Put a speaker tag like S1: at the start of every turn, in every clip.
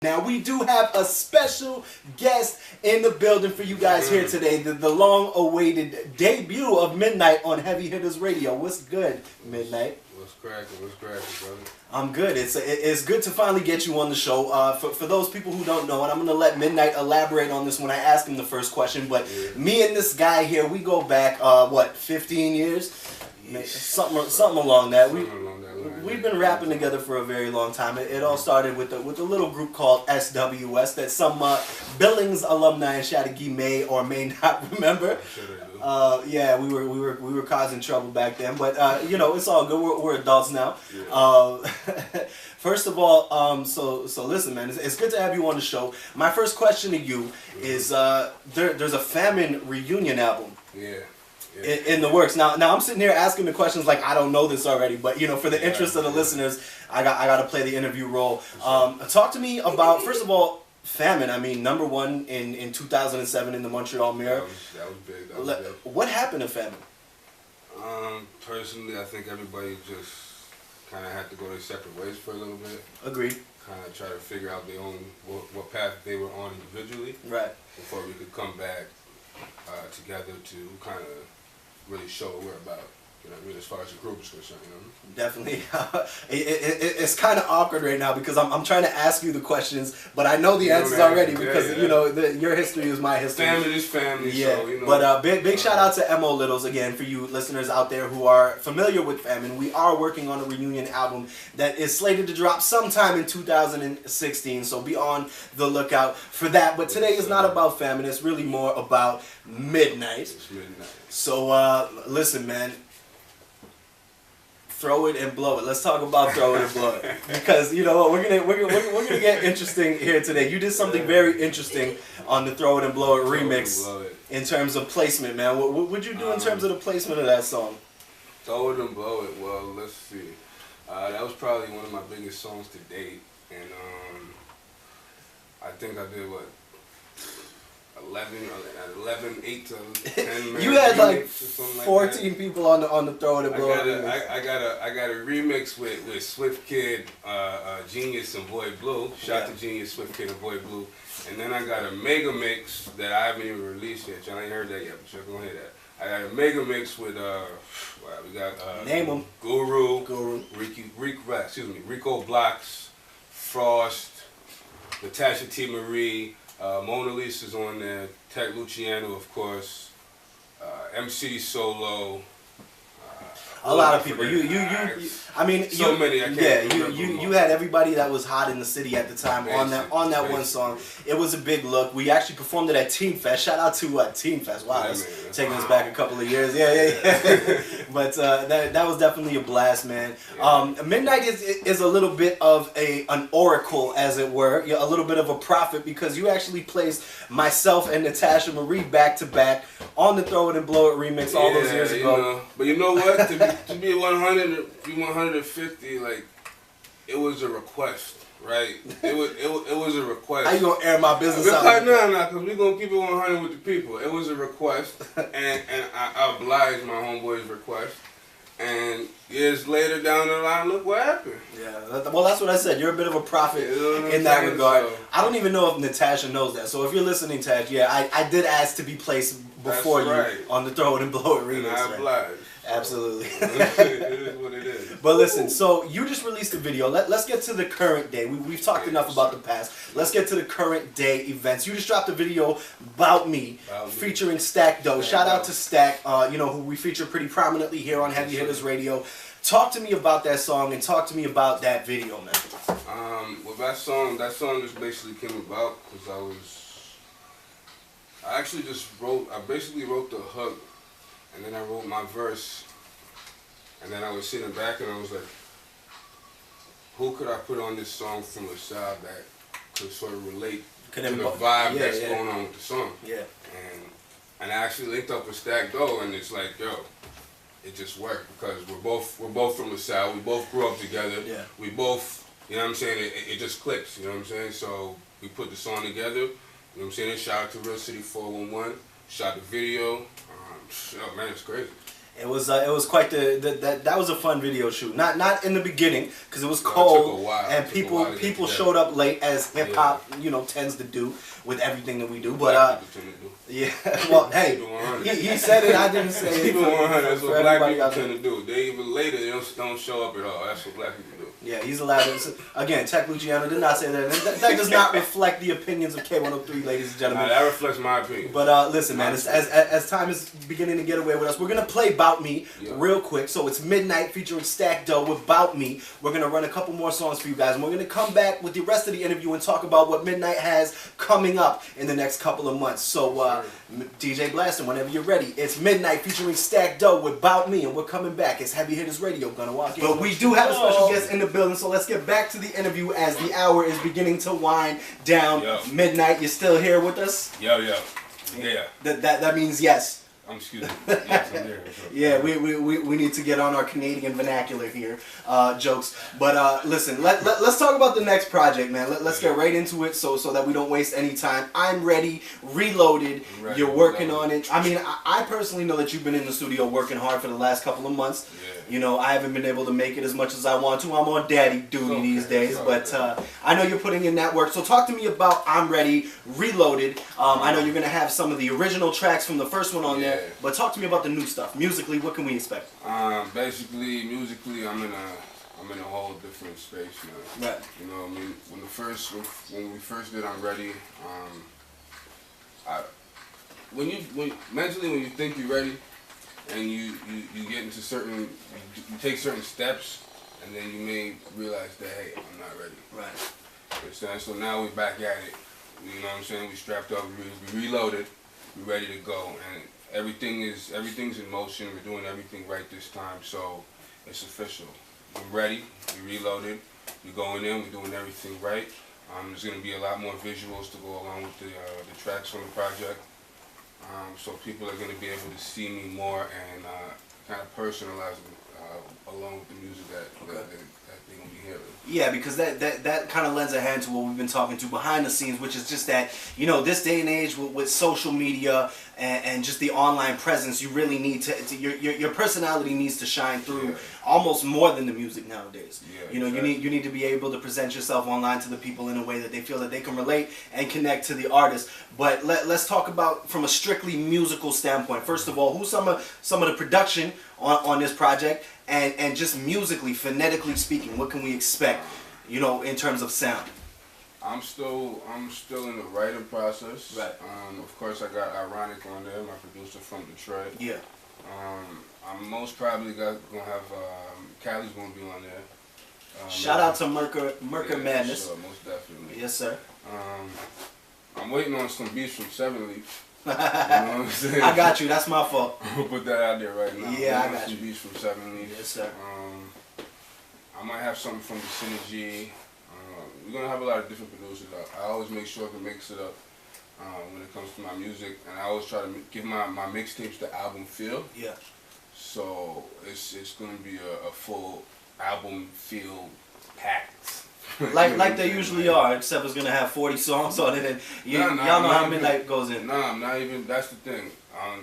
S1: Now we do have a special guest in the building for you guys here today. The long-awaited debut of MidNite on Heavy Hitters Radio. What's good, MidNite?
S2: What's cracking, brother?
S1: I'm good. It's good to finally get you on the show. For those people who don't know, and I'm going to let MidNite elaborate on this when I ask him the first question, but me and this guy here, we go back, 15 years? Something along that. We've been rapping together for a very long time. It all started with a little group called SWS that some Billings alumni in Chattagee may or may not remember. Yeah, we were causing trouble back then, but it's all good. We're adults now. First of all, so listen, man, it's good to have you on the show. My first question to you is there's a Famine reunion album. In the works. Now I'm sitting here asking the questions like I don't know this already, but for the interest of the listeners, I got to play the interview role. Talk to me about, first of all, Famine. I mean, #1 in 2007 in the Montreal Mirror.
S2: That was big.
S1: What happened to Famine?
S2: Personally, I think everybody just kind of had to go their separate ways for a little bit.
S1: Agreed.
S2: Kind of try to figure out their own what path they were on individually.
S1: Right.
S2: Before we could come back together to kind of really show what we're about, as far as the group is concerned,
S1: Definitely. It's kind of awkward right now because I'm trying to ask you the questions, but I know the answers already because, your history is my history.
S2: Family is family,
S1: yeah.
S2: So,
S1: But big shout out to M.O. Littles again for you listeners out there who are familiar with Famine. We are working on a reunion album that is slated to drop sometime in 2016, so be on the lookout for that. But today is not about Famine, it's really more about MidNite.
S2: It's MidNite.
S1: So, listen, man. Throw it and blow it. Let's talk about throw it and blow it because you know what, we're gonna get interesting here today. You did something very interesting on the Throw It and Blow It remix in terms of placement, man. What would you do in terms of the placement of that song?
S2: Throw It and Blow It. Well, let's see. That was probably one of my biggest songs to date, and I think I did 8 to 10
S1: You had like 14 people on the Throw It and Blow It remix.
S2: I got a remix with Swift Kid, Genius and Boy Blue. Shout to Genius, Swift Kid and Boy Blue. And then I got a mega mix that I haven't even released yet. Y'all ain't heard that yet, but y'all gonna hear that. I got a mega mix with we got
S1: name them.
S2: Guru. Rico Blocks, Frost, Natasha T. Marie. Mona Lisa's on there, Tech Luciano, of course, MC Solo.
S1: A lot of people. I mean,
S2: so many. I can't
S1: you had everybody that was hot in the city at the time on that one song. It was a big look. We actually performed it at Teen Fest. Shout out to Teen Fest. Wow, that's taking us back a couple of years. Yeah. But that was definitely a blast, man. MidNite is a little bit of an oracle, as it were, a little bit of a prophet because you actually placed myself and Natasha Marie back to back on the Throw It and Blow It remix all those years ago.
S2: But you know what? To be 100, be 150, like it was a request, right? It was a request.
S1: How you gonna air my business out?
S2: No, because we gonna keep it 100 with the people. It was a request, and I obliged my homeboy's request. And years later down the line, look what happened.
S1: Yeah, well, that's what I said. You're a bit of a prophet in that regard. So, I don't even know if Natasha knows that. So if you're listening, Taj, I did ask to be placed before you on the Throw It and Blow It remix.
S2: And I obliged.
S1: Absolutely.
S2: It is what it is.
S1: But listen, so you just released a video. Let's get to the current day. We've talked enough about the past. Let's get to the current day events. You just dropped a video about me featuring Stack Doe. Shout out to Stack, who we feature pretty prominently here on Heavy Hitters Radio. Talk to me about that song and talk to me about that video, man.
S2: Well, that song just basically came about because I basically wrote the hook. And then I wrote my verse, and then I was sitting back and I was like, who could I put on this song from the side that could sort of relate to the vibe that's going on with the song?
S1: Yeah.
S2: And I actually linked up with Stack Doe, and it's like, yo, it just worked because we're both from the South. We both grew up together.
S1: Yeah.
S2: We both, you know what I'm saying? It just clicks, you know what I'm saying? So we put the song together. You know what I'm saying? Shout out to Real City 411. Shot the video. Oh man, it's crazy.
S1: It was quite that was a fun video shoot. Not in the beginning because it was
S2: It took
S1: cold
S2: a while.
S1: and
S2: It took a while to get
S1: people
S2: together.
S1: showed up late as hip hop tends to do with everything that we do. But yeah, well, hey, he said it. I didn't say it.
S2: Keep it 100. That's what black people
S1: out
S2: tend to do. They even later they don't show up at all. That's what black people do.
S1: Yeah, he's allowed to. Again, Tech Luciano did not say that. That does not reflect the opinions of K103, ladies and gentlemen.
S2: Nah, that reflects my opinion.
S1: But listen, man, as time is beginning to get away with us, we're gonna play "Bout Me" real quick. So it's MidNite featuring Stack Doe with "Bout Me." We're gonna run a couple more songs for you guys, and we're gonna come back with the rest of the interview and talk about what MidNite has coming up in the next couple of months. So DJ Blastin', whenever you're ready, it's MidNite featuring Stack Doe with "Bout Me," and we're coming back. It's Heavy Hitters Radio. Gonna walk in. But we do have a special guest in the building, so let's get back to the interview as the hour is beginning to wind down. MidNite, you're still here with us?
S2: Yeah.
S1: That means yes.
S2: Excuse me. Yes, I'm there.
S1: Yeah, we need to get on our Canadian vernacular here, jokes. But listen, let's talk about the next project, man. Let's get right into it so that we don't waste any time. I'm ready, reloaded. You're working on it. I mean, I personally know that you've been in the studio working hard for the last couple of months.
S2: Yeah.
S1: You know, I haven't been able to make it as much as I want to. I'm on daddy duty these days, but I know you're putting in that work. So talk to me about I'm Ready, Reloaded. I know you're going to have some of the original tracks from the first one on there, but talk to me about the new stuff. Musically, what can we expect?
S2: Basically, musically, I'm in a whole different space now.
S1: Right.
S2: You know, I mean, when we first did I'm Ready, when you think you're ready, and you get into certain, you take certain steps, and then you may realize that, hey, I'm not ready.
S1: Right.
S2: Understand? So now we're back at it. You know what I'm saying? We strapped up, we reloaded, we're ready to go, and everything's in motion. We're doing everything right this time, so it's official. We're ready. We reloaded. We're going in. We're doing everything right. There's going to be a lot more visuals to go along with the tracks on the project. So people are going to be able to see me more and kind of personalize along with the music that they're going to be hearing.
S1: Yeah, because that kind of lends a hand to what we've been talking to behind the scenes, which is just that, you know, this day and age with social media and just the online presence, you really need to your personality needs to shine through almost more than the music nowadays.
S2: Yeah,
S1: you know, you need to be able to present yourself online to the people in a way that they feel that they can relate and connect to the artist. But let's talk about from a strictly musical standpoint. First of all, who's some of the production on this project, and just musically, phonetically speaking, what can we expect, you know, in terms of sound?
S2: I'm still in the writing process.
S1: Right.
S2: Of course, I got Ironic on there, my producer from Detroit.
S1: Yeah.
S2: I'm most probably gonna have Callie's gonna be on there.
S1: Shout out to Merker Madness.
S2: Sure, most definitely.
S1: Yes, sir.
S2: I'm waiting on some beats from Seven Leaf. You know what I'm saying?
S1: I got you. That's my fault.
S2: I'm gonna put that out there right now.
S1: Yeah, I got
S2: some
S1: you.
S2: beats from Seven Leaf.
S1: Yes, sir.
S2: I might have something from the Synergy. We're gonna have a lot of different producers. I always make sure to mix it up when it comes to my music, and I always try to give my mixtapes the album feel.
S1: Yeah.
S2: So it's gonna be a full album feel packed.
S1: Like they usually are, except it's gonna have 40 songs on it, and y'all know how MidNite goes in.
S2: Nah, I'm not even. That's the thing.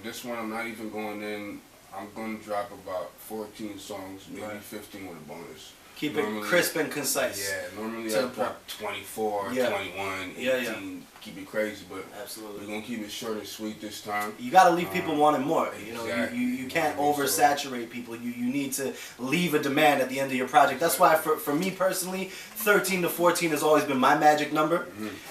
S2: This one I'm not even going in. I'm gonna drop about 14 songs, maybe 15 with a bonus.
S1: Keep it crisp and concise.
S2: Yeah, normally I drop 24, 21, 18, keep it crazy, but we're going to keep it short and sweet this time.
S1: You got to leave people wanting more. You know,
S2: exactly.
S1: you can't oversaturate people. You need to leave a demand at the end of your project. That's why for me personally, 13 to 14 has always been my magic number,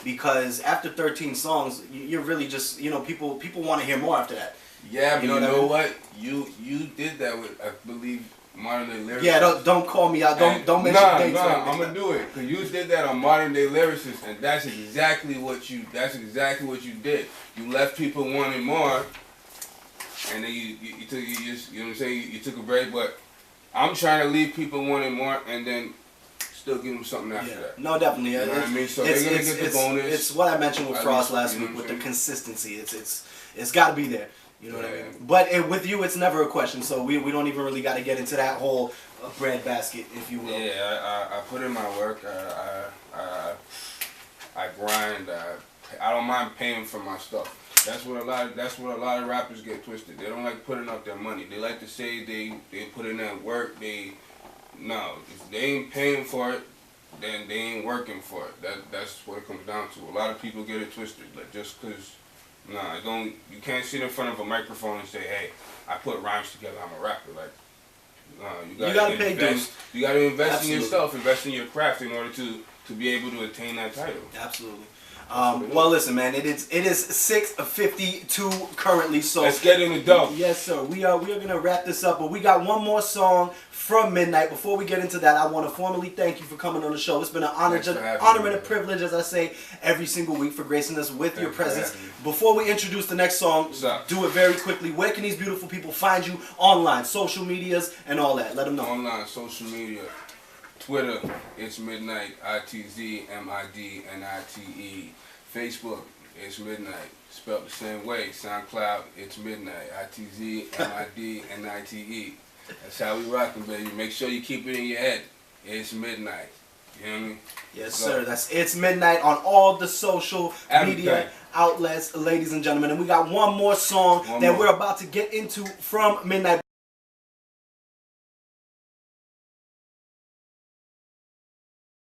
S1: because after 13 songs, you're really just, you know, people want to hear more after that.
S2: Yeah, but you know what? You did that with, I believe, Modern Day Lyricists.
S1: Yeah, don't call me out. Don't mention dates.
S2: Nah, I'm gonna do it. Cause you did that on Modern Day Lyricists, and that's exactly what you did. You left people wanting more, and then you took you know what I'm saying. You took a break, but I'm trying to leave people wanting more, and then still give them something after that.
S1: No, definitely.
S2: You know what I mean? So they're gonna get the bonus.
S1: It's what I mentioned with Frost last week with the consistency. It's got to be there. You know what I mean? But with you, it's never a question, so we don't even really got to get into that whole breadbasket, if you will.
S2: Yeah, I put in my work. I grind. I don't mind paying for my stuff. That's what a lot of rappers get twisted. They don't like putting out their money. They like to say they put in that work. No, if they ain't paying for it, then they ain't working for it. That's what it comes down to. A lot of people get it twisted. Like just cause, you can't sit in front of a microphone and say, hey, I put rhymes together, I'm a rapper. Like, you gotta
S1: pay dues.
S2: You gotta invest
S1: Absolutely.
S2: in yourself, invest in your craft in order to be able to attain that title.
S1: Absolutely. Well, listen, man. It is 6:52 currently. So
S2: let's get in the dough.
S1: Yes, sir. We are gonna wrap this up, but we got one more song from MidNite. Before we get into that, I want to formally thank you for coming on the show. It's been an honor, and a privilege, as I say every single week, for gracing us with your presence. Before we introduce the next song, do it very quickly. Where can these beautiful people find you online, social medias, and all that? Let them know.
S2: Online, social media. Twitter, it's MidNite, ITZMIDNITE. Facebook, it's MidNite, spelled the same way. SoundCloud, it's MidNite, ITZMIDNITE. That's how we rockin', baby. Make sure you keep it in your head. It's MidNite. You hear me?
S1: Yes, sir. It's MidNite on all the social media outlets, ladies and gentlemen. And we got one more song that we're about to get into from MidNite.